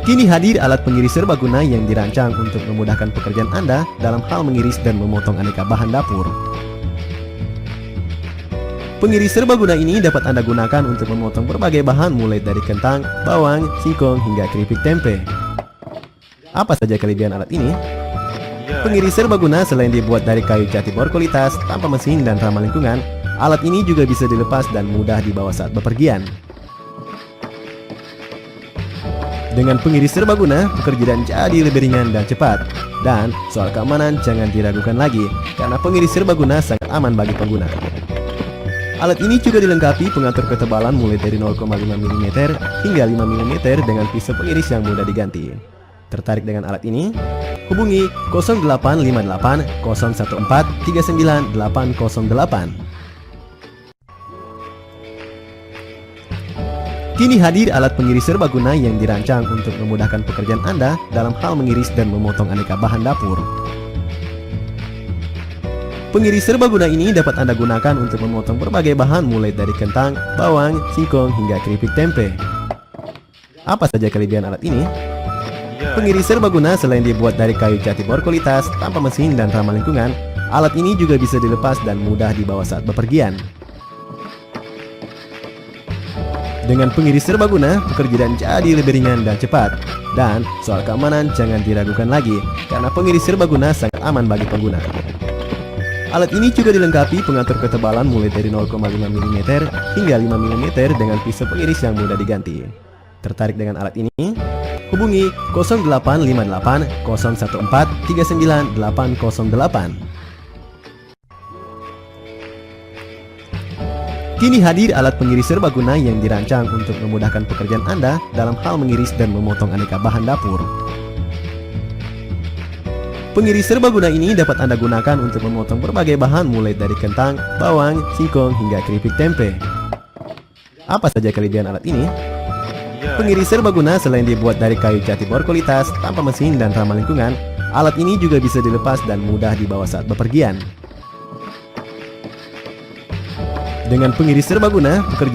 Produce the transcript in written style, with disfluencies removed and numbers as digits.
Kini hadir alat pengiris serbaguna yang dirancang untuk memudahkan pekerjaan Anda dalam hal mengiris dan memotong aneka bahan dapur. Pengiris serbaguna ini dapat Anda gunakan untuk memotong berbagai bahan mulai dari kentang, bawang, singkong, hingga keripik tempe. Apa saja kelebihan alat ini? Pengiris serbaguna selain dibuat dari kayu jati berkualitas, tanpa mesin dan ramah lingkungan, alat ini juga bisa dilepas dan mudah dibawa saat bepergian. Dengan pengiris serbaguna, pekerjaan jadi lebih ringan dan cepat. Dan soal keamanan jangan diragukan lagi, karena pengiris serbaguna sangat aman bagi pengguna. Alat ini juga dilengkapi pengatur ketebalan mulai dari 0,5 mm hingga 5 mm dengan pisau pengiris yang mudah diganti. Tertarik dengan alat ini? Hubungi 0858 014 39808. Kini hadir alat pengiris serbaguna yang dirancang untuk memudahkan pekerjaan Anda dalam hal mengiris dan memotong aneka bahan dapur. Pengiris serbaguna ini dapat Anda gunakan untuk memotong berbagai bahan mulai dari kentang, bawang, singkong, hingga keripik tempe. Apa saja kelebihan alat ini? Pengiris serbaguna selain dibuat dari kayu jati berkualitas, tanpa mesin dan ramah lingkungan, alat ini juga bisa dilepas dan mudah dibawa saat bepergian. Dengan pengiris serbaguna, pekerjaan jadi lebih ringan dan cepat. Dan soal keamanan jangan diragukan lagi, karena pengiris serbaguna sangat aman bagi pengguna. Alat ini juga dilengkapi pengatur ketebalan mulai dari 0,5 mm hingga 5 mm dengan pisau pengiris yang mudah diganti. Tertarik dengan alat ini? Hubungi 0858 014 39808. Kini hadir alat pengiris serbaguna yang dirancang untuk memudahkan pekerjaan Anda dalam hal mengiris dan memotong aneka bahan dapur. Pengiris serbaguna ini dapat Anda gunakan untuk memotong berbagai bahan mulai dari kentang, bawang, singkong, hingga keripik tempe. Apa saja kelebihan alat ini? Pengiris serbaguna selain dibuat dari kayu jati berkualitas, tanpa mesin dan ramah lingkungan, alat ini juga bisa dilepas dan mudah dibawa saat bepergian. Dengan pengiris serbaguna, pekerjaan